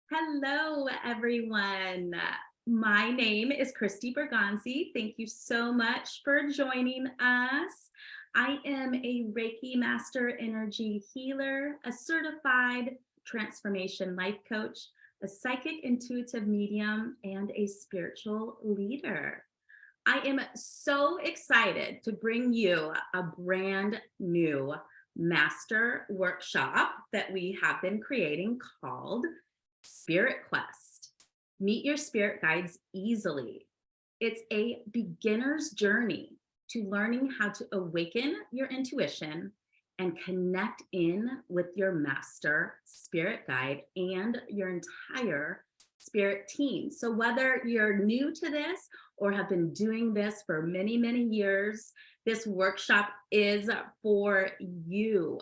Hello, everyone. My name is Christy Bergonzi. Thank you so much for joining us. I am a Reiki Master Energy Healer, a certified transformation life coach, a psychic intuitive medium, and a spiritual leader. I am so excited to bring you a brand new master workshop that we have been creating called Spirit Quest. Meet your spirit guides easily. It's a beginner's journey to learning how to awaken your intuition and connect in with your master spirit guide and your entire spirit team. So whether you're new to this or have been doing this for many, many years, this workshop is for you.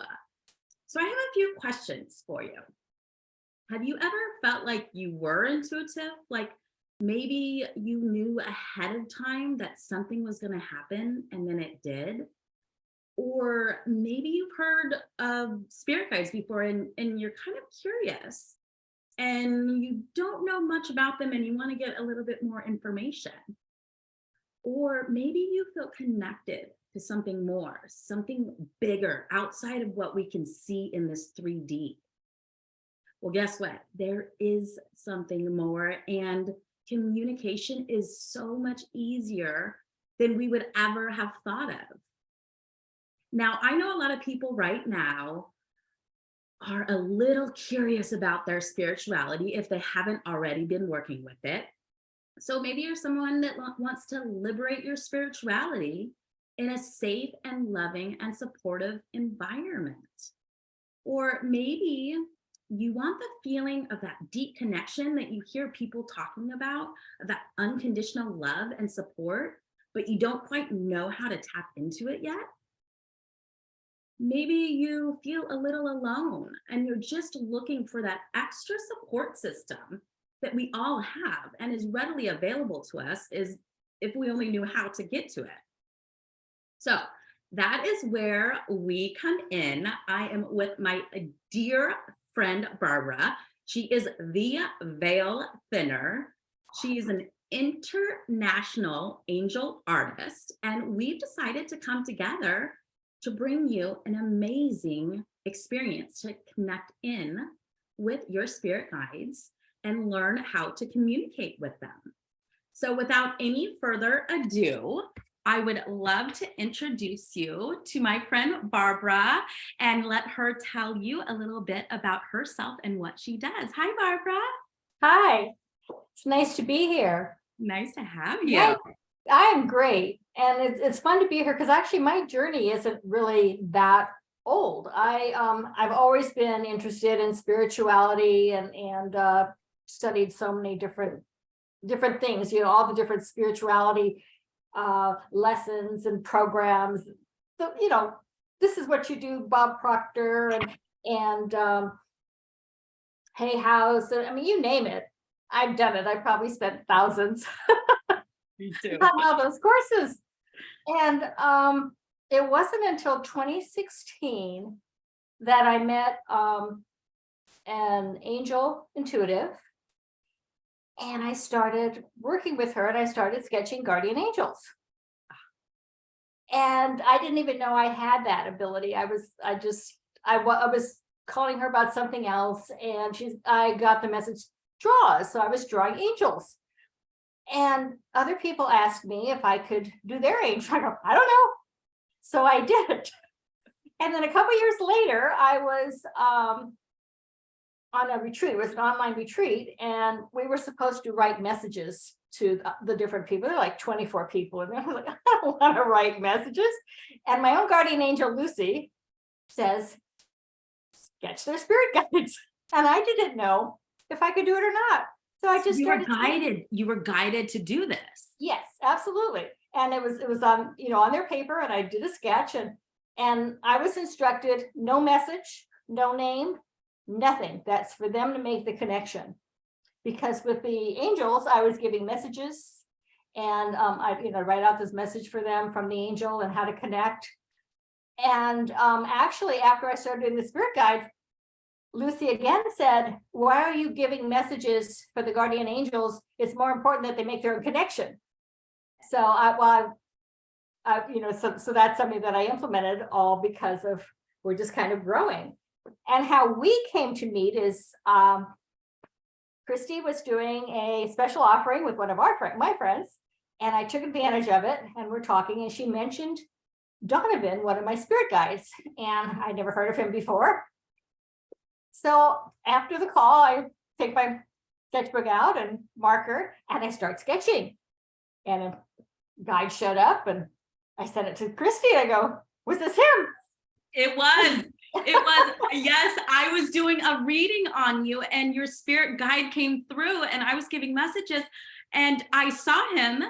So I have a few questions for you. Have you ever felt like you were intuitive? Like maybe you knew ahead of time that something was going to happen and then it did? Or maybe you've heard of spirit guides before and you're kind of curious and you don't know much about them and you want to get a little bit more information. Or maybe you feel connected to something more, something bigger outside of what we can see in this 3D. Well, guess what? There is something more, and communication is so much easier than we would ever have thought of. Now, I know a lot of people right now are a little curious about their spirituality if they haven't already been working with it. So maybe you're someone that wants to liberate your spirituality in a safe and loving and supportive environment. Or maybe you want the feeling of that deep connection that you hear people talking about, of that unconditional love and support, but you don't quite know how to tap into it yet. Maybe you feel a little alone and you're just looking for that extra support system that we all have and is readily available to us is if we only knew how to get to it. So that is where we come in. I am with my dear friend, Barbara. She is the Veil Thinner. She is an international angel artist, and we've decided to come together to bring you an amazing experience to connect in with your spirit guides and learn how to communicate with them. So without any further ado, I would love to introduce you to my friend Barbara and let her tell you a little bit about herself and what she does. Hi, Barbara. Hi, it's nice to be here. Nice to have you. Yeah, I am great. And it's fun to be here because actually my journey isn't really that old. I've always been interested in spirituality and studied so many different things, all the different spirituality lessons and programs. So, this is what you do, Bob Proctor and Hay House. I mean, you name it. I've done it. I probably spent thousands Me too. on all those courses. And it wasn't until 2016 that I met an angel intuitive. And I started working with her and I started sketching guardian angels. And I didn't even know I had that ability. I was calling her about something else and I got the message, draw. So I was drawing angels. And other people asked me if I could do their angel. I go, I don't know. So I did. And then a couple years later, I was on a retreat. It was an online retreat, and we were supposed to write messages to the different people. There were like 24 people, and I was like, I don't want to write messages. And my own guardian angel, Lucy, says, sketch their spirit guides. And I didn't know if I could do it or not. So I just started guided. You were guided to do this. Yes, absolutely. And it was on, on their paper, and I did a sketch, and I was instructed, no message, no name, nothing. That's for them to make the connection. Because with the angels, I was giving messages, and I write out this message for them from the angel and how to connect. And actually, after I started doing the spirit guide, Lucy again said, why are you giving messages for the guardian angels? It's more important that they make their own connection. So so that's something that I implemented, all because of we're just kind of growing. And how we came to meet is Christy was doing a special offering with one of my friends, and I took advantage of it, and we're talking, and she mentioned Donovan, one of my spirit guides, and I'd never heard of him before. So after the call, I take my sketchbook out and marker, and I start sketching. And a guide showed up, and I sent it to Christy. And I go, was this him? It was. It was. Yes, I was doing a reading on you, and your spirit guide came through, and I was giving messages, and I saw him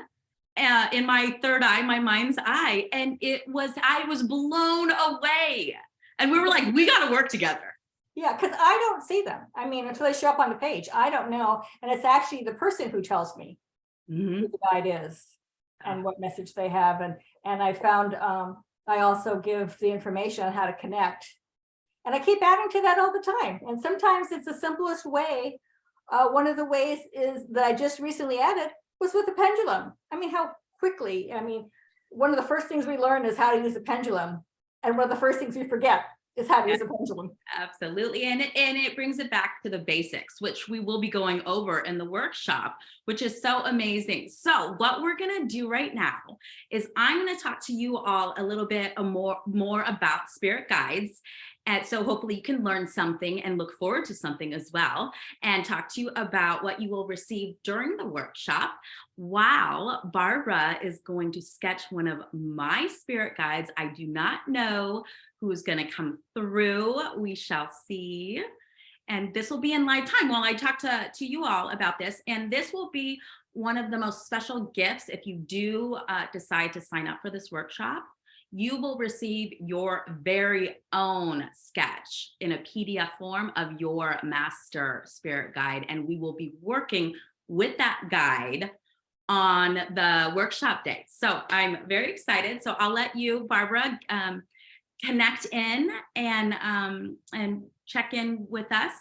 in my third eye, my mind's eye, and I was blown away. And we were like, we got to work together. Yeah, because I don't see them. I mean, until they show up on the page, I don't know. And it's actually the person who tells me who the guide is and what message they have. And I found I also give the information on how to connect. And I keep adding to that all the time. And sometimes it's the simplest way. One of the ways is that I just recently added was with the pendulum. I mean, how quickly, one of the first things we learn is how to use a pendulum. And one of the first things we forget is how to use a pendulum. Absolutely. And it brings it back to the basics, which we will be going over in the workshop, which is so amazing. So what we're going to do right now is I'm going to talk to you all a little bit more about spirit guides. And so hopefully you can learn something and look forward to something as well, and talk to you about what you will receive during the workshop, while Barbara is going to sketch one of my spirit guides. I do not know who is going to come through. We shall see. And this will be in live time while I talk to you all about this. And this will be one of the most special gifts if you do decide to sign up for this workshop. You will receive your very own sketch in a PDF form of your master spirit guide. And we will be working with that guide on the workshop day. So I'm very excited. So I'll let you, Barbara, connect in and check in with us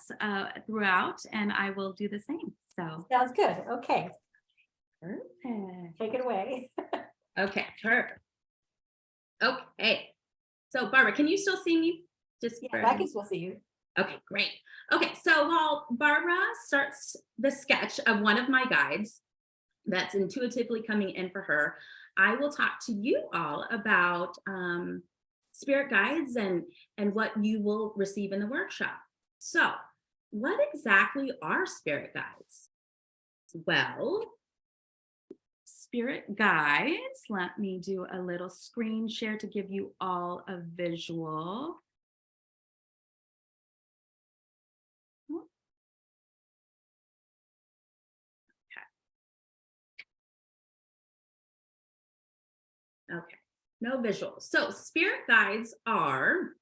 throughout, and I will do the same. So sounds good. Okay. Perfect. Take it away. Okay, perfect. Okay, so Barbara, can you still see me? Yes, I can still see you. Okay, great. Okay, so while Barbara starts the sketch of one of my guides that's intuitively coming in for her, I will talk to you all about spirit guides and what you will receive in the workshop. So what exactly are spirit guides? Well, spirit guides, let me do a little screen share to give you all a visual. Okay, no visuals. So spirit guides are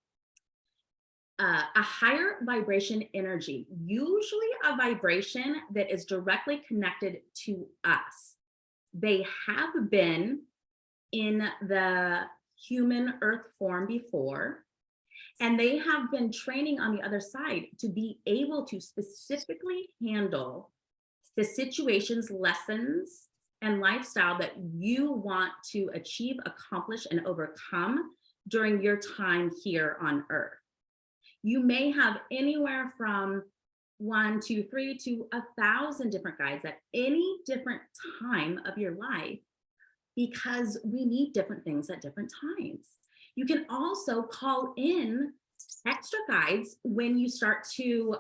a higher vibration energy, usually a vibration that is directly connected to us. They have been in the human earth form before, and they have been training on the other side to be able to specifically handle the situations, lessons, and lifestyle that you want to achieve, accomplish, and overcome during your time here on earth. You may have anywhere from 1, 2, 3 to 1,000 different guides at any different time of your life, because we need different things at different times. You can also call in extra guides when you start to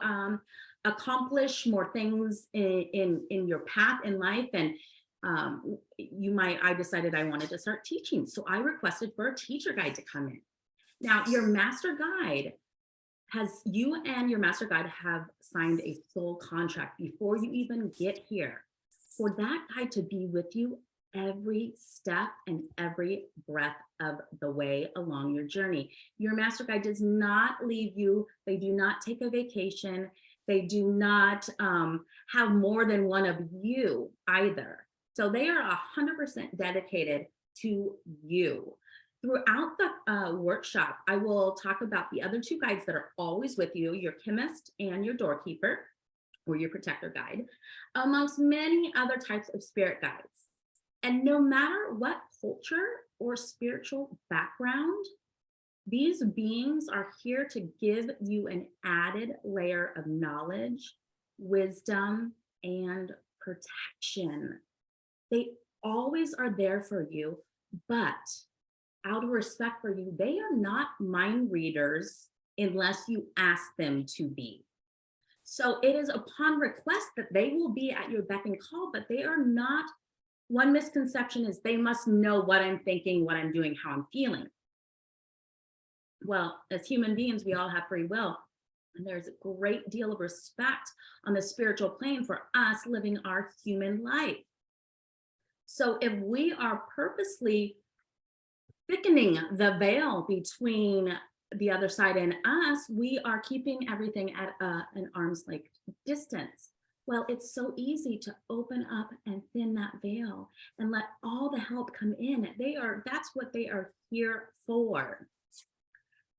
accomplish more things in your path in life. And I decided I wanted to start teaching. So I requested for a teacher guide to come in. Now, your master guide you and your master guide have signed a soul contract before you even get here, for that guide to be with you every step and every breath of the way along your journey. Your master guide does not leave you. They do not take a vacation. They do not have more than one of you either. So they are 100% dedicated to you. Throughout the workshop, I will talk about the other two guides that are always with you, your chemist and your doorkeeper or your protector guide, amongst many other types of spirit guides. And no matter what culture or spiritual background, these beings are here to give you an added layer of knowledge, wisdom, and protection. They always are there for you, but out of respect for you, they are not mind readers unless you ask them to be. So it is upon request that they will be at your beck and call, but they are not. One misconception is they must know what I'm thinking, what I'm doing, how I'm feeling. Well, as human beings, we all have free will. And there's a great deal of respect on the spiritual plane for us living our human life. So if we are purposely thickening the veil between the other side and us, we are keeping everything at an arm's length distance. Well, it's so easy to open up and thin that veil and let all the help come in. That's what they are here for.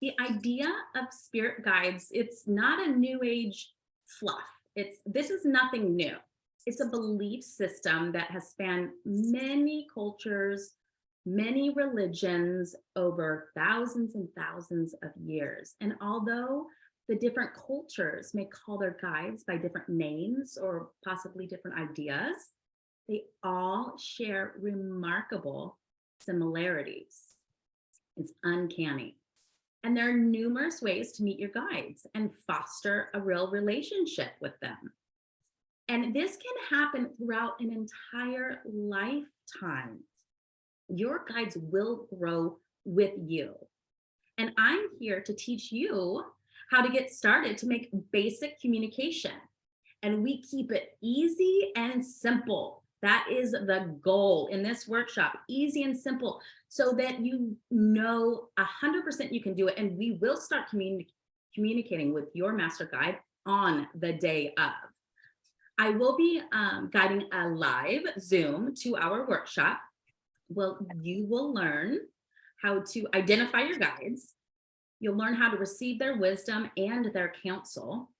The idea of spirit guides, it's not a new age fluff. This is nothing new. It's a belief system that has spanned many cultures, many religions over thousands and thousands of years. And although the different cultures may call their guides by different names or possibly different ideas, they all share remarkable similarities. It's uncanny. And there are numerous ways to meet your guides and foster a real relationship with them. And this can happen throughout an entire lifetime. Your guides will grow with you. And I'm here to teach you how to get started to make basic communication. And we keep it easy and simple. That is the goal in this workshop, easy and simple, so that you know 100% you can do it. And we will start communicating with your master guide on the day of. I will be guiding a live Zoom 2-hour workshop. Well, you will learn how to identify your guides. You'll learn how to receive their wisdom and their counsel.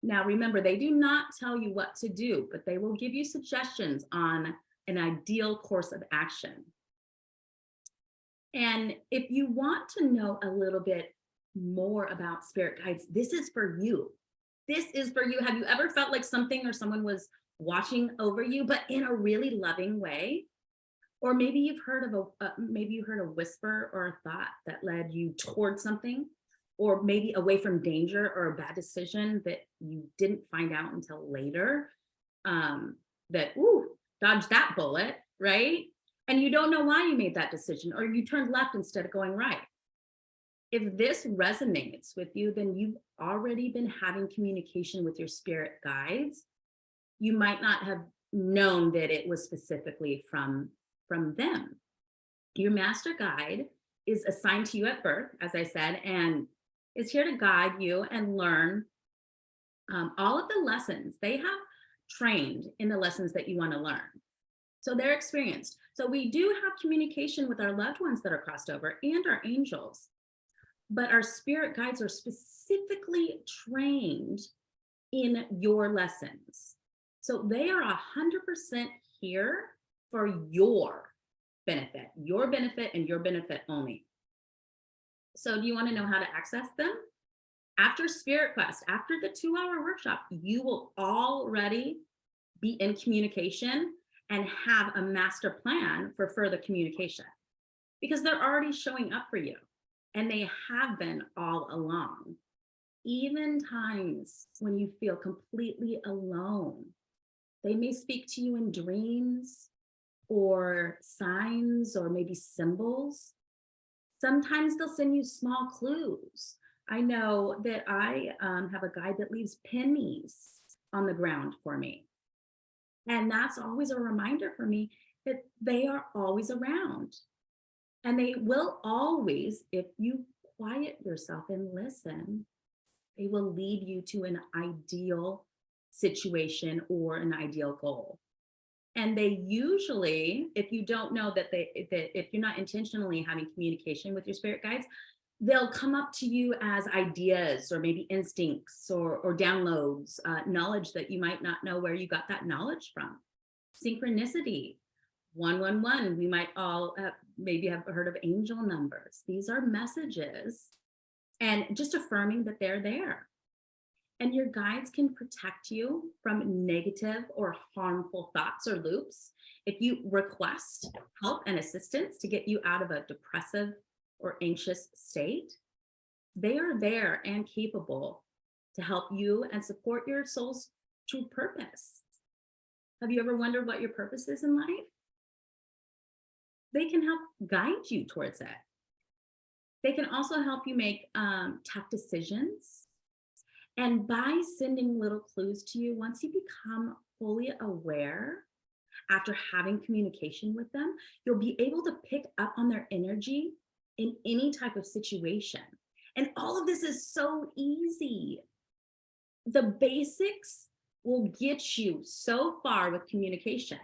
Now, remember, they do not tell you what to do, but they will give you suggestions on an ideal course of action. And if you want to know a little bit more about spirit guides, this is for you. This is for you. Have you ever felt like something or someone was watching over you, but in a really loving way? Or maybe you've heard of maybe you heard a whisper or a thought that led you towards something, or maybe away from danger or a bad decision that you didn't find out until later. Dodge that bullet, right? And you don't know why you made that decision, or you turned left instead of going right. If this resonates with you, then you've already been having communication with your spirit guides. You might not have known that it was specifically from them. Your master guide is assigned to you at birth, as I said, and is here to guide you and learn all of the lessons. They have trained in the lessons that you want to learn. So they're experienced. So we do have communication with our loved ones that are crossed over and our angels, but our spirit guides are specifically trained in your lessons. So they are 100% here for your benefit and your benefit only. So do you want to know how to access them? After Spirit Quest, after the 2-hour workshop, you will already be in communication and have a master plan for further communication, because they're already showing up for you, and they have been all along. Even times when you feel completely alone, they may speak to you in dreams or signs or maybe symbols. Sometimes they'll send you small clues. I know that I have a guide that leaves pennies on the ground for me. And that's always a reminder for me that they are always around. And they will always, if you quiet yourself and listen, they will lead you to an ideal situation or an ideal goal. And they usually, if you don't know that if you're not intentionally having communication with your spirit guides, they'll come up to you as ideas or maybe instincts or downloads, knowledge that you might not know where you got that knowledge from. Synchronicity, 111. We might all maybe have heard of angel numbers. These are messages and just affirming that they're there. And your guides can protect you from negative or harmful thoughts or loops. If you request help and assistance to get you out of a depressive or anxious state, they are there and capable to help you and support your soul's true purpose. Have you ever wondered what your purpose is in life? They can help guide you towards it. They can also help you make tough decisions. And by sending little clues to you, once you become fully aware, after having communication with them, you'll be able to pick up on their energy in any type of situation. And all of this is so easy. The basics will get you so far with communication.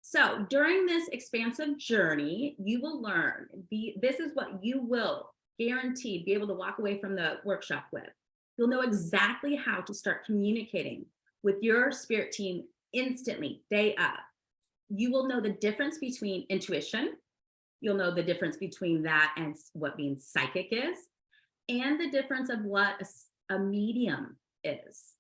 So during this expansive journey, you will learn, this is what you will guaranteed be able to walk away from the workshop with. You'll know exactly how to start communicating with your spirit team instantly, day of. You will know the difference between intuition. You'll know the difference between that and what being psychic is, and the difference of what a medium is.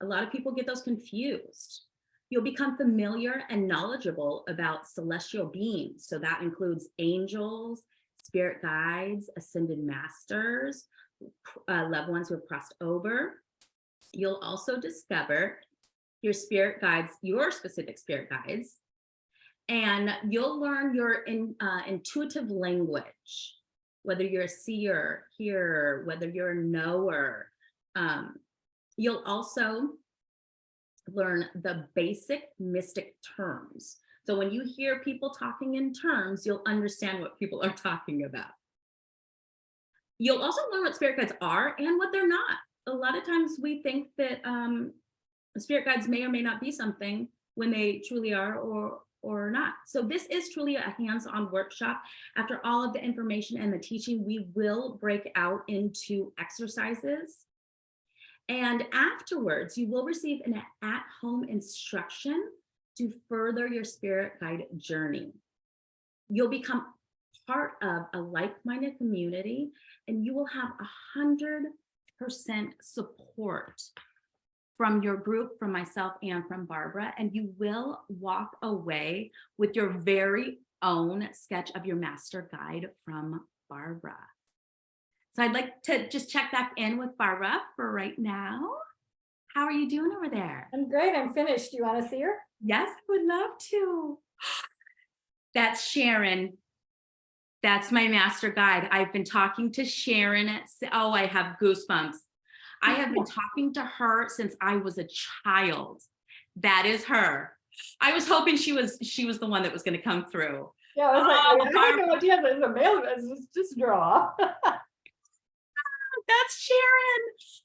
A lot of people get those confused. You'll become familiar and knowledgeable about celestial beings. So that includes angels, spirit guides, ascended masters, loved ones who have crossed over. You'll also discover your spirit guides, your specific spirit guides, and you'll learn your intuitive language, whether you're a seer, hearer, whether you're a knower. You'll also learn the basic mystic terms. So when you hear people talking in terms, you'll understand what people are talking about. You'll also learn what spirit guides are and what they're not. A lot of times we think that spirit guides may or may not be something when they truly are or not. So this is truly a hands-on workshop. After all of the information and the teaching, we will break out into exercises. And afterwards, you will receive an at-home instruction to further your spirit guide journey. You'll become part of a like-minded community, and you will have 100% support from your group, from myself, and from Barbara, and you will walk away with your very own sketch of your master guide from Barbara. So I'd like to just check back in with Barbara for right now. How are you doing over there? I'm great. I'm finished. Do you want to see her? Yes, I would love to. That's Sharon. That's my master guide. I've been talking to Sharon. Oh, I have goosebumps. I have been talking to her since I was a child. That is her. I was hoping she was the one that was going to come through. Yeah, I was like, I have no idea there's a male. Just draw. That's Sharon.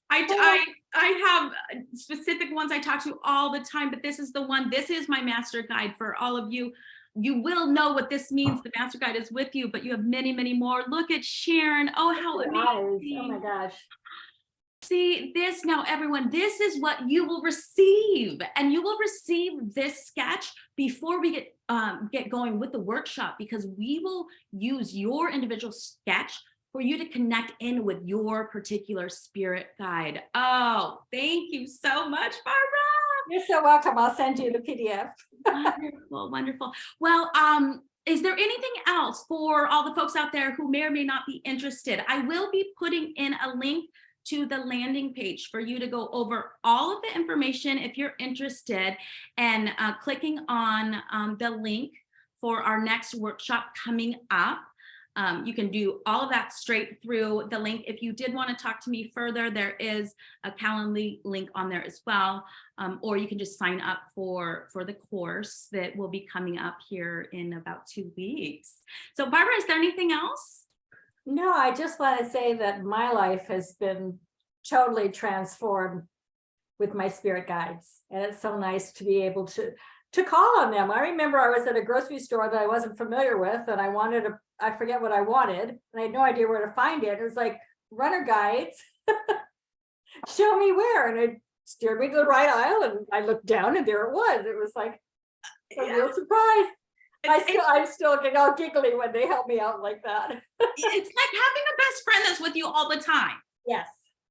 I have specific ones I talk to all the time, but this is the one. This is my master guide for all of you. You will know what this means. The master guide is with you, but you have many, many more. Look at Sharon. Oh, how amazing. Oh my gosh. See this now, everyone, this is what you will receive, and you will receive this sketch before we get going with the workshop, because we will use your individual sketch for you to connect in with your particular spirit guide. Oh, thank you so much, Barbara. You're so welcome. I'll send you the PDF. Wonderful, wonderful. Well, is there anything else for all the folks out there who may or may not be interested? I will be putting in a link to the landing page for you to go over all of the information if you're interested, and clicking on the link for our next workshop coming up. You can do all of that straight through the link. If you did want to talk to me further, there is a Calendly link on there as well. Or you can just sign up for the course that will be coming up here in about 2 weeks. So Barbara, is there anything else? No, I just want to say that my life has been totally transformed with my spirit guides. And it's so nice to be able to to call on them. I remember I was at a grocery store that I wasn't familiar with, and I forget what I wanted, and I had no idea where to find it. It was like, runner guides, show me where, and it steered me to the right aisle, and I looked down, and there it was. It was like a real surprise. I still get all giggly when they help me out like that. It's like having a best friend that's with you all the time. Yes.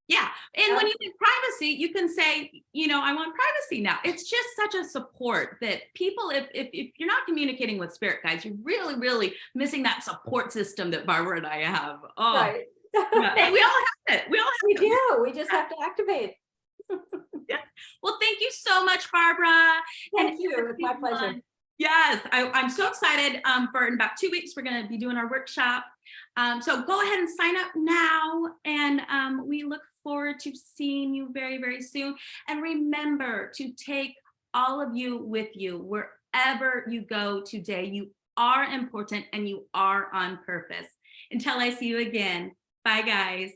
Yeah. And when you need privacy, you can say, I want privacy now. It's just such a support that people, if you're not communicating with spirit guides, you're really, really missing that support system that Barbara and I have. Oh, Right. yeah. And we all have it. We all have We it. do. We just have to activate. Yeah. Well, thank you so much, Barbara. Thank you. It's my pleasure. Yes, I'm so excited. For in about 2 weeks, we're going to be doing our workshop. So go ahead and sign up now. And we look forward to seeing you very, very soon. And remember to take all of you with you wherever you go today. You are important and you are on purpose. Until I see you again. Bye, guys.